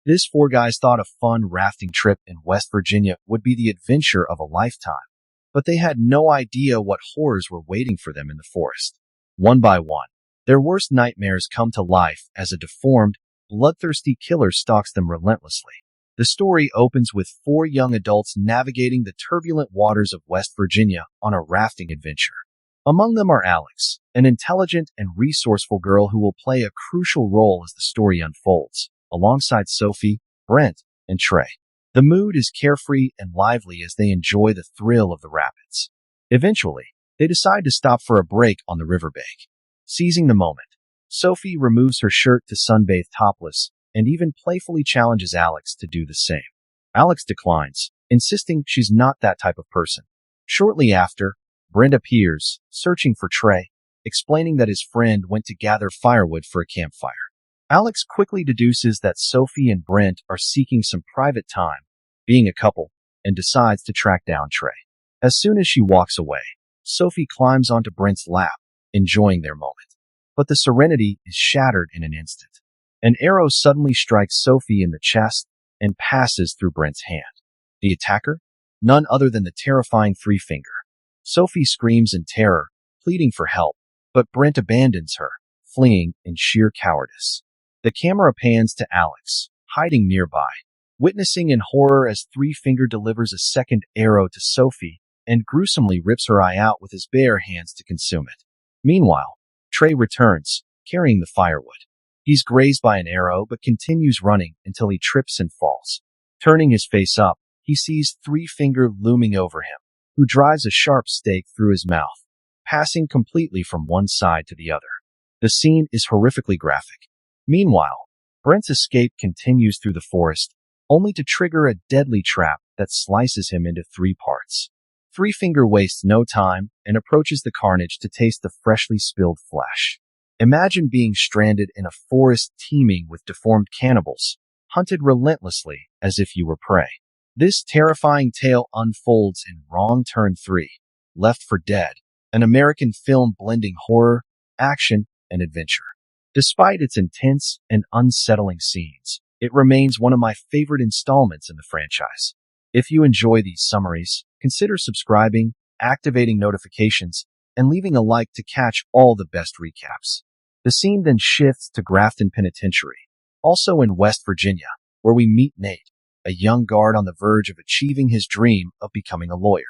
This four guys thought a fun rafting trip in West Virginia would be the adventure of a lifetime, but they had no idea what horrors were waiting for them in the forest. One by one, their worst nightmares come to life as a deformed, bloodthirsty killer stalks them relentlessly. The story opens with four young adults navigating the turbulent waters of West Virginia on a rafting adventure. Among them are Alex, an intelligent and resourceful girl who will play a crucial role as the story unfolds, alongside Sophie, Brent, and Trey. The mood is carefree and lively as they enjoy the thrill of the rapids. Eventually, they decide to stop for a break on the riverbank. Seizing the moment, Sophie removes her shirt to sunbathe topless and even playfully challenges Alex to do the same. Alex declines, insisting she's not that type of person. Shortly after, Brent appears, searching for Trey, explaining that his friend went to gather firewood for a campfire. Alex quickly deduces that Sophie and Brent are seeking some private time, being a couple, and decides to track down Trey. As soon as she walks away, Sophie climbs onto Brent's lap, enjoying their moment. But the serenity is shattered in an instant. An arrow suddenly strikes Sophie in the chest and passes through Brent's hand. The attacker? None other than the terrifying Three-Finger. Sophie screams in terror, pleading for help, but Brent abandons her, fleeing in sheer cowardice. The camera pans to Alex, hiding nearby, witnessing in horror as Three-Finger delivers a second arrow to Sophie and gruesomely rips her eye out with his bare hands to consume it. Meanwhile, Trey returns, carrying the firewood. He's grazed by an arrow but continues running until he trips and falls. Turning his face up, he sees Three-Finger looming over him, who drives a sharp stake through his mouth, passing completely from one side to the other. The scene is horrifically graphic. Meanwhile, Brent's escape continues through the forest, only to trigger a deadly trap that slices him into three parts. Three-Finger wastes no time and approaches the carnage to taste the freshly spilled flesh. Imagine being stranded in a forest teeming with deformed cannibals, hunted relentlessly as if you were prey. This terrifying tale unfolds in Wrong Turn 3, Left for Dead, an American film blending horror, action, and adventure. Despite its intense and unsettling scenes, it remains one of my favorite installments in the franchise. If you enjoy these summaries, consider subscribing, activating notifications, and leaving a like to catch all the best recaps. The scene then shifts to Grafton Penitentiary, also in West Virginia, where we meet Nate, a young guard on the verge of achieving his dream of becoming a lawyer.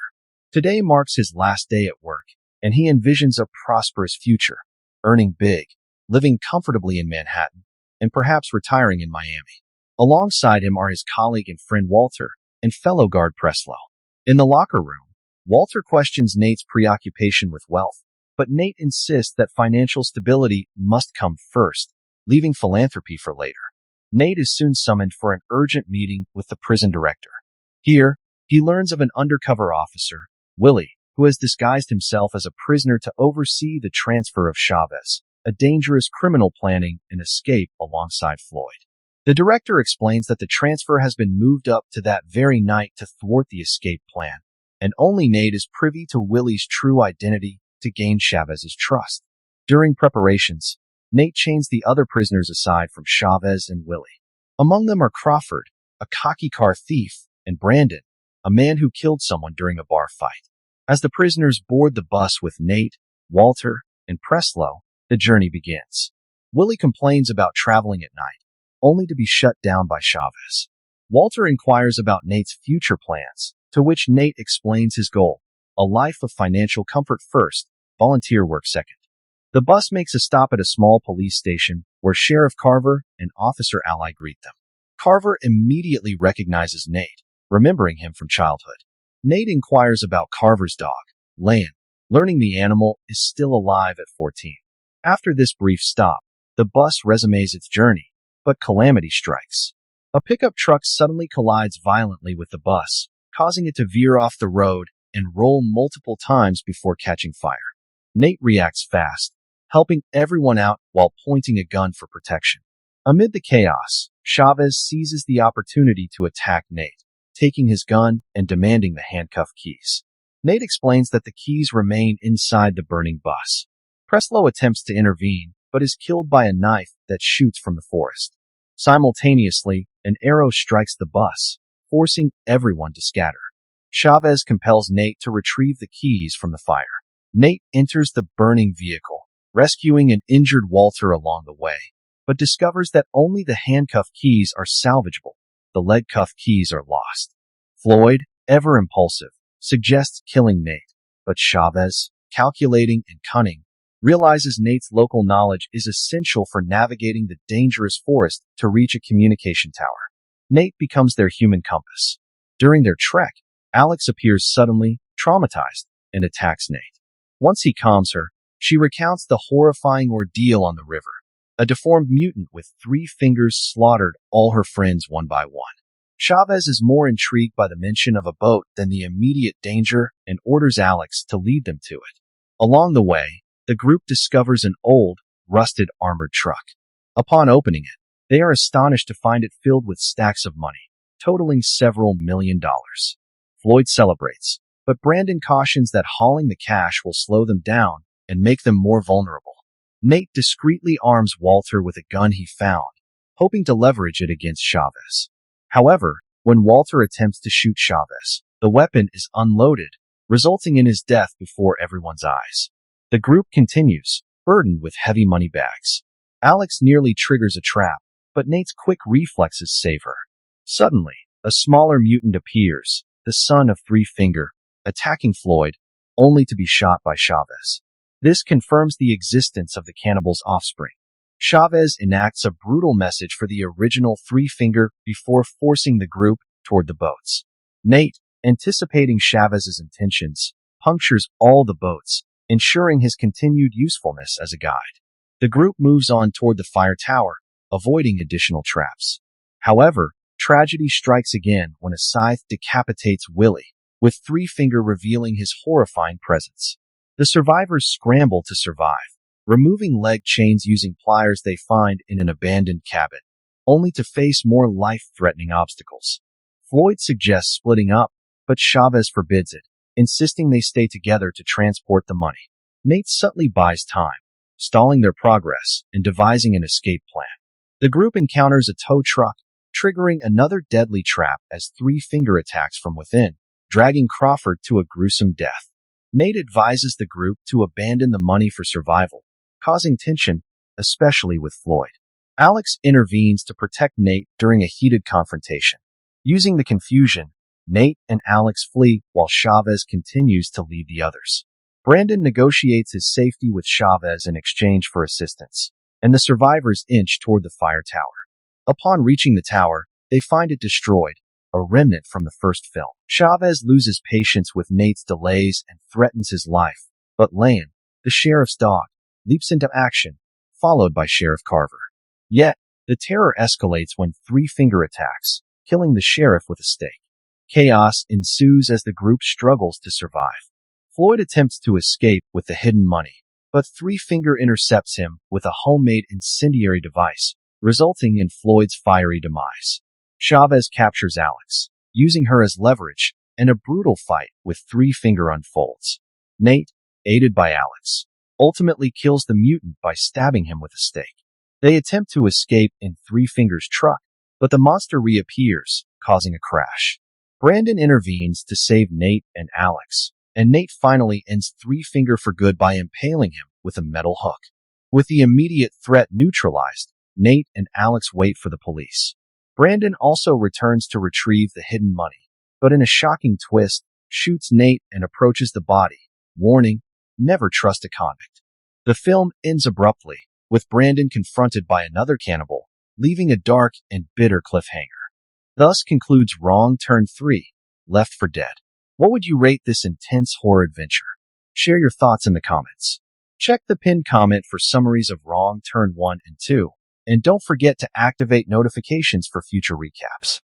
Today marks his last day at work, and he envisions a prosperous future, earning big, living comfortably in Manhattan, and perhaps retiring in Miami. Alongside him are his colleague and friend Walter, and fellow guard Preslow. In the locker room, Walter questions Nate's preoccupation with wealth, but Nate insists that financial stability must come first, leaving philanthropy for later. Nate is soon summoned for an urgent meeting with the prison director. Here, he learns of an undercover officer, Willie, who has disguised himself as a prisoner to oversee the transfer of Chavez, a dangerous criminal planning an escape alongside Floyd. The director explains that the transfer has been moved up to that very night to thwart the escape plan, and only Nate is privy to Willie's true identity to gain Chavez's trust. During preparations, Nate chains the other prisoners aside from Chavez and Willie. Among them are Crawford, a cocky car thief, and Brandon, a man who killed someone during a bar fight. As the prisoners board the bus with Nate, Walter, and Preslow, the journey begins. Willie complains about traveling at night, only to be shut down by Chavez. Walter inquires about Nate's future plans, to which Nate explains his goal: a life of financial comfort first, volunteer work second. The bus makes a stop at a small police station where Sheriff Carver and Officer Ally greet them. Carver immediately recognizes Nate, remembering him from childhood. Nate inquires about Carver's dog, Lan, learning the animal is still alive at 14. After this brief stop, the bus resumes its journey, but calamity strikes. A pickup truck suddenly collides violently with the bus, causing it to veer off the road and roll multiple times before catching fire. Nate reacts fast, helping everyone out while pointing a gun for protection. Amid the chaos, Chavez seizes the opportunity to attack Nate, taking his gun and demanding the handcuff keys. Nate explains that the keys remain inside the burning bus. Preslow attempts to intervene, but is killed by a knife that shoots from the forest. Simultaneously, an arrow strikes the bus, forcing everyone to scatter. Chavez compels Nate to retrieve the keys from the fire. Nate enters the burning vehicle, rescuing an injured Walter along the way, but discovers that only the handcuff keys are salvageable. The leg cuff keys are lost. Floyd, ever impulsive, suggests killing Nate, but Chavez, calculating and cunning, realizes Nate's local knowledge is essential for navigating the dangerous forest to reach a communication tower. Nate becomes their human compass. During their trek, Alex appears suddenly, traumatized, and attacks Nate. Once he calms her, she recounts the horrifying ordeal on the river. A deformed mutant with 3 fingers slaughtered all her friends one by one. Chavez is more intrigued by the mention of a boat than the immediate danger and orders Alex to lead them to it. Along the way, the group discovers an old, rusted armored truck. Upon opening it, they are astonished to find it filled with stacks of money, totaling several $1,000,000. Floyd celebrates, but Brandon cautions that hauling the cash will slow them down and make them more vulnerable. Nate discreetly arms Walter with a gun he found, hoping to leverage it against Chavez. However, when Walter attempts to shoot Chavez, the weapon is unloaded, resulting in his death before everyone's eyes. The group continues, burdened with heavy money bags. Alex nearly triggers a trap, but Nate's quick reflexes save her. Suddenly, a smaller mutant appears, the son of Three Finger, attacking Floyd, only to be shot by Chavez. This confirms the existence of the cannibal's offspring. Chavez enacts a brutal message for the original Three Finger before forcing the group toward the boats. Nate, anticipating Chavez's intentions, punctures all the boats, ensuring his continued usefulness as a guide. The group moves on toward the fire tower, avoiding additional traps. However, tragedy strikes again when a scythe decapitates Willie, with Three Finger revealing his horrifying presence. The survivors scramble to survive, removing leg chains using pliers they find in an abandoned cabin, only to face more life-threatening obstacles. Floyd suggests splitting up, but Chavez forbids it, insisting they stay together to transport the money. Nate subtly buys time, stalling their progress and devising an escape plan. The group encounters a tow truck, triggering another deadly trap as Three Finger attacks from within, dragging Crawford to a gruesome death. Nate advises the group to abandon the money for survival, causing tension, especially with Floyd. Alex intervenes to protect Nate during a heated confrontation. Using the confusion, Nate and Alex flee while Chavez continues to lead the others. Brandon negotiates his safety with Chavez in exchange for assistance, and the survivors inch toward the fire tower. Upon reaching the tower, they find it destroyed, a remnant from the first film. Chavez loses patience with Nate's delays and threatens his life, but Lan, the sheriff's dog, leaps into action, followed by Sheriff Carver. Yet, the terror escalates when Three Finger attacks, killing the sheriff with a stake. Chaos ensues as the group struggles to survive. Floyd attempts to escape with the hidden money, but Three Finger intercepts him with a homemade incendiary device, resulting in Floyd's fiery demise. Chavez captures Alex, using her as leverage, and a brutal fight with Three Finger unfolds. Nate, aided by Alex, ultimately kills the mutant by stabbing him with a stake. They attempt to escape in Three Finger's truck, but the monster reappears, causing a crash. Brandon intervenes to save Nate and Alex, and Nate finally ends Three Finger for good by impaling him with a metal hook. With the immediate threat neutralized, Nate and Alex wait for the police. Brandon also returns to retrieve the hidden money, but in a shocking twist, shoots Nate and approaches the body, warning, never trust a convict. The film ends abruptly, with Brandon confronted by another cannibal, leaving a dark and bitter cliffhanger. Thus concludes Wrong Turn 3, Left for Dead. What would you rate this intense horror adventure? Share your thoughts in the comments. Check the pinned comment for summaries of Wrong Turn 1 and 2, and don't forget to activate notifications for future recaps.